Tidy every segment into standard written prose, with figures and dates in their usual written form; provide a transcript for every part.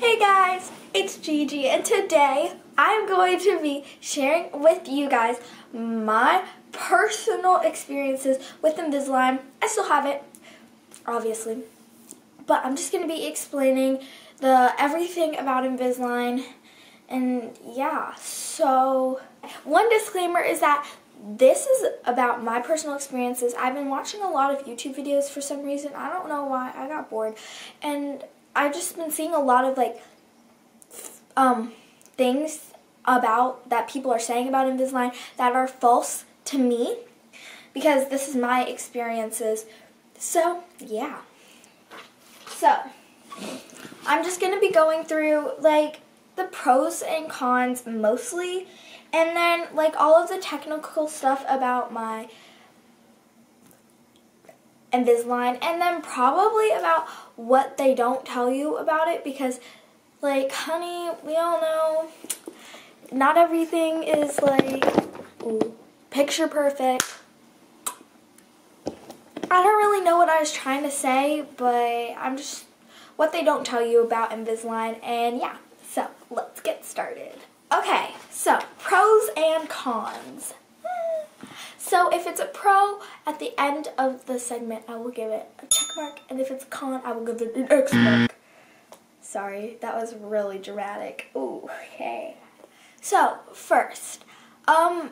Hey guys, it's Gigi, and today I'm going to be sharing with you guys my personal experiences with Invisalign. I still have it, obviously, but I'm just going to be explaining everything about Invisalign, and yeah, so one disclaimer is that this is about my personal experiences. I've been watching a lot of YouTube videos for some reason. I don't know why. I got bored, and I've just been seeing a lot of things about that people are saying about Invisalign that are false to me, because this is my experiences. So yeah. So I'm just gonna be going through the pros and cons mostly, and then all of the technical stuff about my Invisalign, and then probably about what they don't tell you about it, because honey, we all know not everything is picture perfect. I don't really know what I was trying to say, but I'm just what they don't tell you about Invisalign, and yeah, so let's get started. Okay, so pros and cons. So if it's a pro, at the end of the segment, I will give it a check mark, and if it's a con, I will give it an X mark. Sorry, that was really dramatic. Ooh, okay. So first, I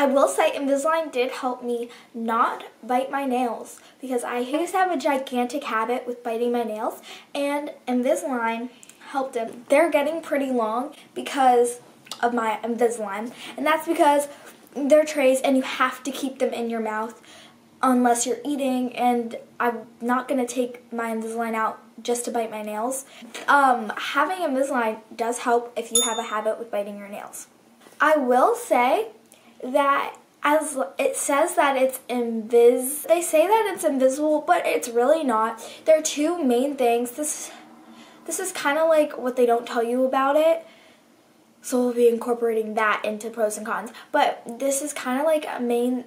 will say Invisalign did help me not bite my nails, because I used to have a gigantic habit with biting my nails, and Invisalign helped them. They're getting pretty long because of my Invisalign, and that's because they're trays and you have to keep them in your mouth unless you're eating, and I'm not going to take my Invisalign out just to bite my nails. Having Invisalign does help if you have a habit with biting your nails. I will say that as it says that it's they say that it's invisible, but it's really not. There are two main things. This is kind of like what they don't tell you about it. So we'll be incorporating that into pros and cons. But this is kind of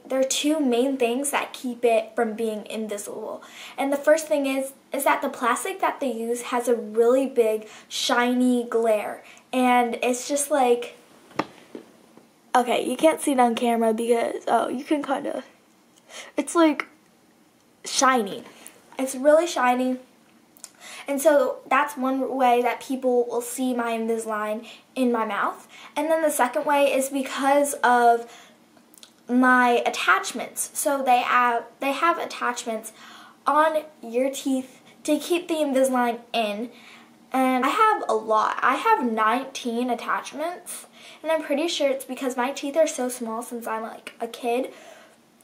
there are two main things that keep it from being invisible. And the first thing is that the plastic that they use has a really big, shiny glare. And it's just okay, you can't see it on camera because, you can kind of, it's shiny. It's really shiny. And so that's one way that people will see my Invisalign in my mouth. And then the second way is because of my attachments. So they have attachments on your teeth to keep the Invisalign in. And I have a lot. I have 19 attachments. And I'm pretty sure it's because my teeth are so small since I'm a kid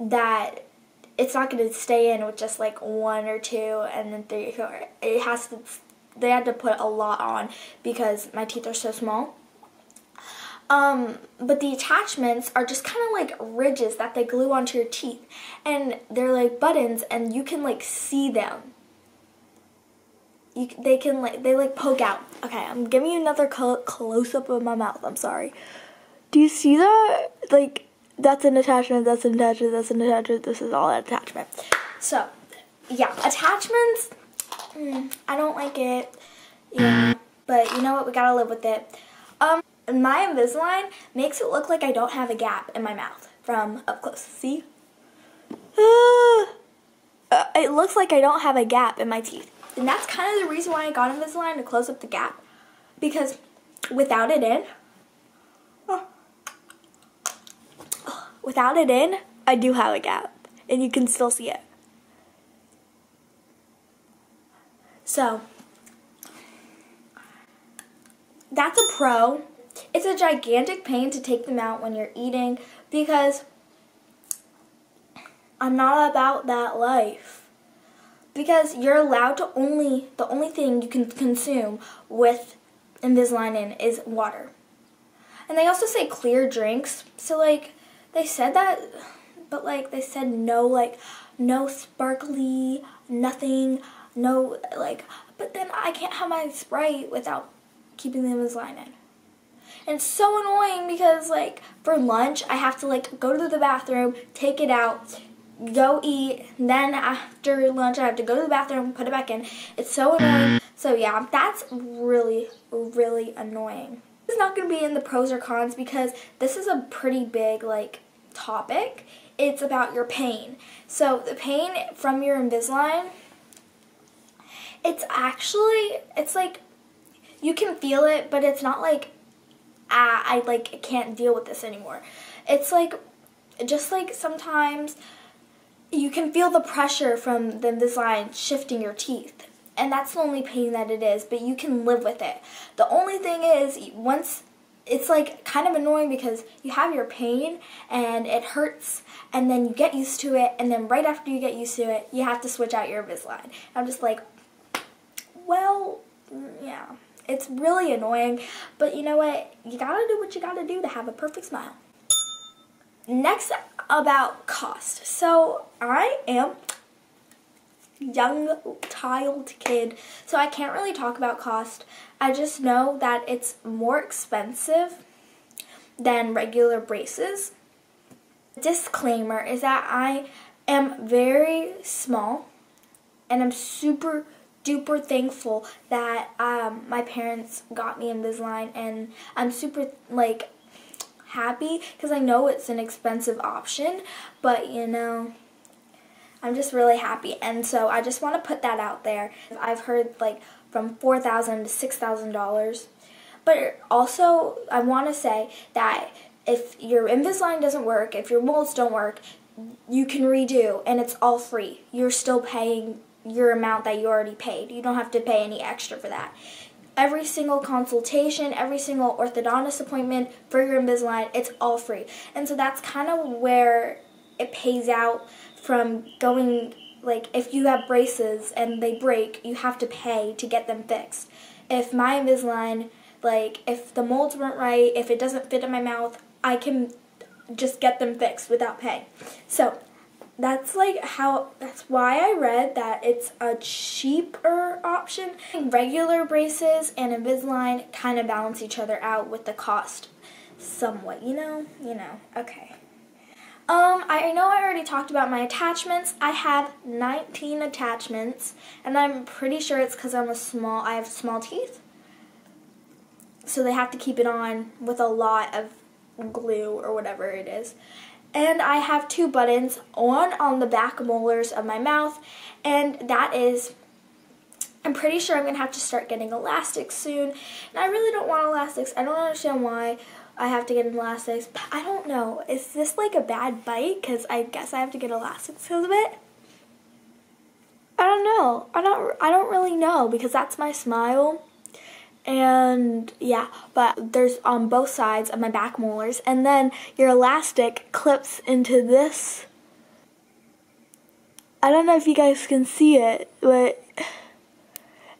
that it's not going to stay in with just one or two and then 3 or 4. They had to put a lot on because my teeth are so small. But the attachments are just kind of ridges that they glue onto your teeth, and they're buttons, and you can see them. They poke out. Okay, I'm giving you another close up of my mouth. I'm sorry. Do you see that? That's an attachment, that's an attachment, that's an attachment, this is all an attachment. So, yeah, attachments, I don't like it, yeah, but you know what, we gotta live with it. My Invisalign makes it look like I don't have a gap in my mouth from up close, see? It looks like I don't have a gap in my teeth, and that's kind of the reason why I got Invisalign, to close up the gap, because without it in, I do have a gap, and you can still see it. So, that's a pro. It's a gigantic pain to take them out when you're eating, because I'm not about that life. Because you're allowed to the only thing you can consume with Invisalign in is water. And they also say clear drinks, so they said that, but they said no, no sparkly, nothing, no, but then I can't have my Sprite without keeping the Invisalign in. And it's so annoying because, for lunch, I have to, go to the bathroom, take it out, go eat, and then after lunch, I have to go to the bathroom, put it back in. It's so annoying. So yeah, that's really, really annoying. This is not going to be in the pros or cons because this is a pretty big like topic. It's about your pain. So the pain from your Invisalign, it's like you can feel it, but it's not like I can't deal with this anymore. It's like just like sometimes you can feel the pressure from the Invisalign shifting your teeth, and that's the only pain that it is, but you can live with it. The only thing is, once it's like kind of annoying because you have your pain and it hurts, and then you get used to it, and then right after you get used to it, you have to switch out your Invisalign. I'm just like, well, yeah, it's really annoying, but you know what? You gotta do what you gotta do to have a perfect smile. Next, about cost. So I am young child kid, so I can't really talk about cost. I just know that it's more expensive than regular braces. Disclaimer is that I am very small, and I'm super duper thankful that my parents got me Invisalign, and I'm super like happy because I know it's an expensive option, but you know, I'm just really happy, and so I just want to put that out there. I've heard like from $4,000 to $6,000, but also I want to say that if your Invisalign doesn't work, if your molds don't work, you can redo, and it's all free. You're still paying your amount that you already paid. You don't have to pay any extra for that. Every single consultation, every single orthodontist appointment for your Invisalign, it's all free. And so that's kind of where it pays out from going, like if you have braces and they break, you have to pay to get them fixed. If my Invisalign, like if the molds weren't right, if it doesn't fit in my mouth, I can just get them fixed without pay. So that's why I read that it's a cheaper option. Regular braces and Invisalign kind of balance each other out with the cost somewhat, you know, okay. I know I already talked about my attachments. I have 19 attachments, and I'm pretty sure it's because I have small teeth. So they have to keep it on with a lot of glue or whatever it is. And I have 2 buttons, one on the back molars of my mouth, and that is, I'm pretty sure I'm going to have to start getting elastics soon. And I really don't want elastics. I don't understand why I have to get elastics. I don't know. Is this like a bad bite? Because I guess I have to get elastics because of it. I don't know. I don't really know because that's my smile. And yeah, but there's on both sides of my back molars, and then your elastic clips into this. I don't know if you guys can see it, but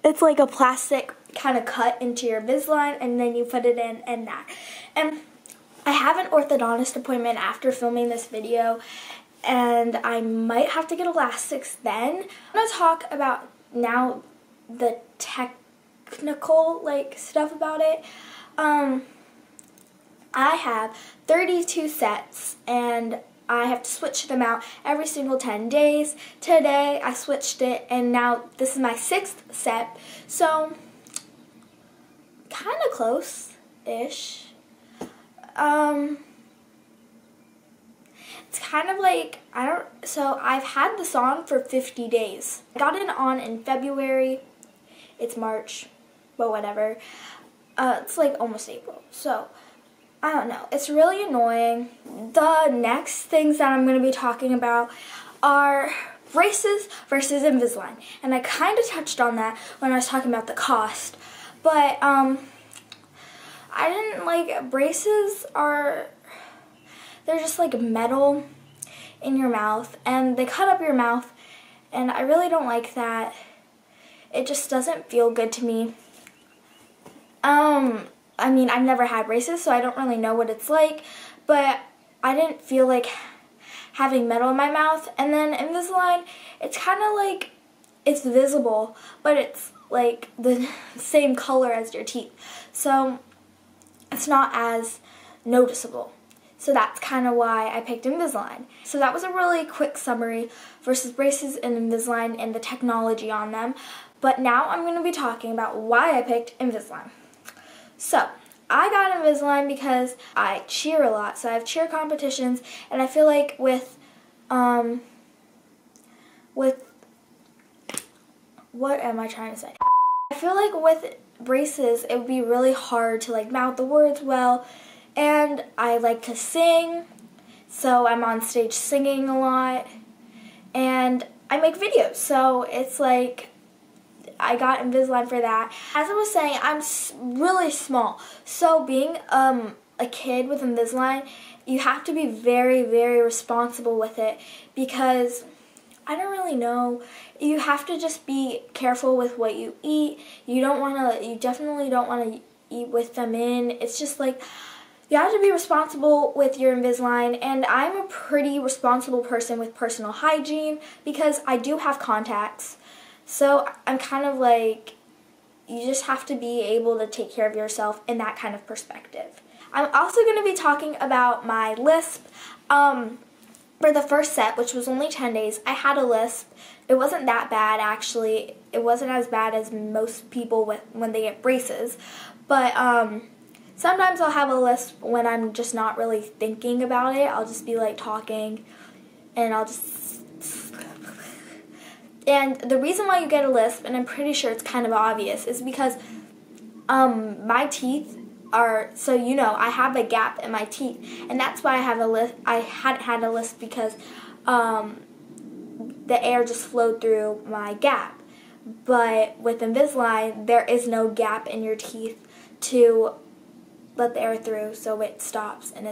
it's like a plastic kind of cut into your Invisalign, and then you put it in and that. And I have an orthodontist appointment after filming this video, and I might have to get elastics then. I'm going to talk about now the technical like stuff about it. I have 32 sets, and I have to switch them out every single 10 days. Today I switched it, and now this is my 6th set, so kind of close-ish. It's kind of like, so I've had this on for 50 days. I got it on in February. It's March, but whatever. It's like almost April, so I don't know. It's really annoying. The next things that I'm going to be talking about are braces versus Invisalign, and I kind of touched on that when I was talking about the cost, but I didn't like, braces they're just like metal in your mouth, and they cut up your mouth, and I really don't like that. It just doesn't feel good to me. I mean, I've never had braces, so I don't really know what it's like, but I didn't feel like having metal in my mouth. And then Invisalign, it's kind of like, it's visible, but it's like the same color as your teeth, so it's not as noticeable. So that's kind of why I picked Invisalign. So that was a really quick summary versus braces and Invisalign and the technology on them. But now I'm going to be talking about why I picked Invisalign. So, I got Invisalign because I cheer a lot. So I have cheer competitions, and I feel like with what am I trying to say? I feel like with braces, it would be really hard to like mouth the words well, and I like to sing, so I'm on stage singing a lot, and I make videos, so it's like I got Invisalign for that. As I was saying, I'm really small, so being a kid with Invisalign, you have to be very, very responsible with it because I don't really know. You have to just be careful with what you eat. You definitely don't want to eat with them in. It's just like you have to be responsible with your Invisalign, and I'm a pretty responsible person with personal hygiene because I do have contacts. So I'm kind of like, you just have to be able to take care of yourself in that kind of perspective. I'm also going to be talking about my Lisp. For the first set, which was only 10 days, I had a Lisp. It wasn't that bad, actually. It wasn't as bad as most people when they get braces. But sometimes I'll have a Lisp when I'm just not really thinking about it. I'll just be like talking, and I'll just... And the reason why you get a Lisp, and I'm pretty sure it's kind of obvious, is because my teeth are, so you know, I have a gap in my teeth, and that's why I have a Lisp. I hadn't had a Lisp because the air just flowed through my gap. But with Invisalign, there is no gap in your teeth to let the air through, so it stops, and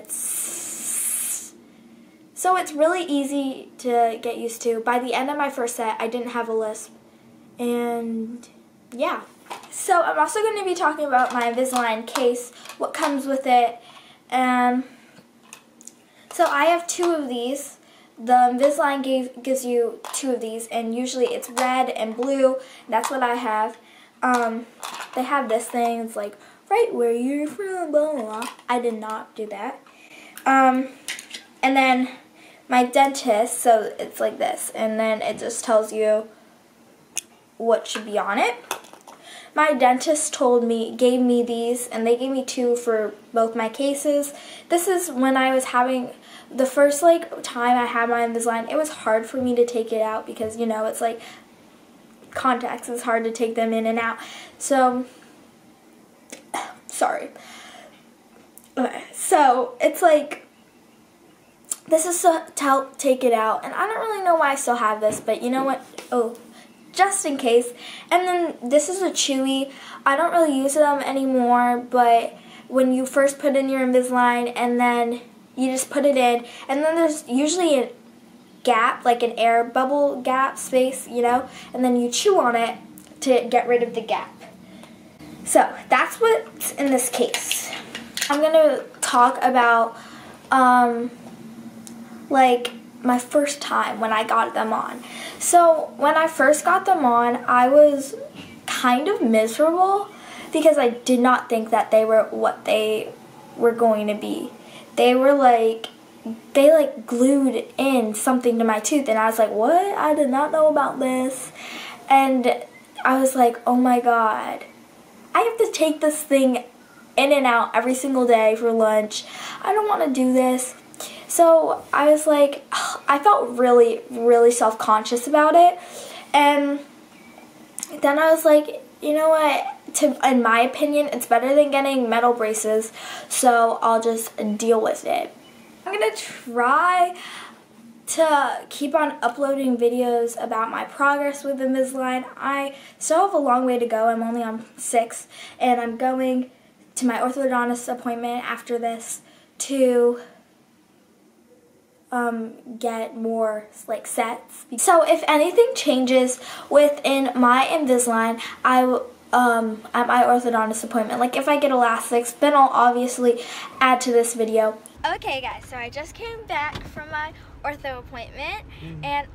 so it's really easy to get used to. By the end of my first set, I didn't have a Lisp, and yeah. So I'm also going to be talking about my Invisalign case, what comes with it. So I have 2 of these. The Invisalign gives you 2 of these, and usually it's red and blue. That's what I have. They have this thing. It's like, right where you're from, blah, blah, blah. I did not do that. And then my dentist, so it's like this, and then it just tells you what should be on it. My dentist gave me these, and they gave me 2 for both my cases. This is when I was having, the first time I had my Invisalign, it was hard for me to take it out because, you know, it's like contacts, it's hard to take them in and out. So, sorry. Okay, so it's like, this is to help take it out, and I don't really know why I still have this, but you know what? Oh, just in case. And then this is a Chewy. I don't really use them anymore, but when you first put in your Invisalign and then you just put it in, and then there's usually a gap, like an air bubble gap space, you know, and then you chew on it to get rid of the gap. So that's what's in this case. I'm going to talk about like my first time when I got them on. So when I first got them on, I was kind of miserable because I did not think that they were what they were going to be. They were like, they glued in something to my tooth, and I was like, what? I did not know about this. And I was like, oh my god, I have to take this thing in and out every single day for lunch. I don't want to do this. So I was like, I felt really, really self-conscious about it. And then I was like, you know what, in my opinion, it's better than getting metal braces, so I'll just deal with it. I'm going to try to keep on uploading videos about my progress with Invisalign. I still have a long way to go. I'm only on 6, and I'm going to my orthodontist appointment after this to get more sets. So if anything changes within my Invisalign, at my orthodontist appointment, like if I get elastics, then I'll obviously add to this video. Okay guys, so I just came back from my ortho appointment, and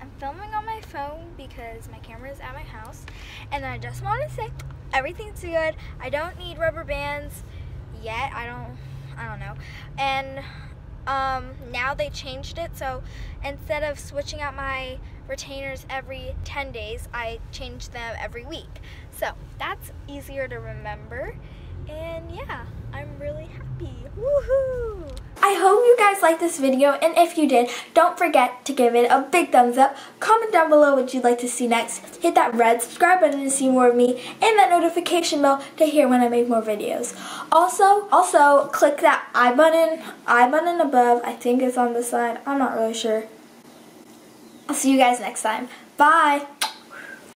I'm filming on my phone because my camera is at my house, and I just want to say everything's good. I don't need rubber bands yet. I don't know. And now they changed it, so instead of switching out my retainers every 10 days. I change them every week. So that's easier to remember. And yeah, I'm really happy. Woohoo! I hope you guys liked this video, and if you did, don't forget to give it a big thumbs up. Comment down below what you'd like to see next. Hit that red subscribe button to see more of me, and that notification bell to hear when I make more videos. Also click that I button above. I think it's on the side. I'm not really sure. I'll see you guys next time. Bye!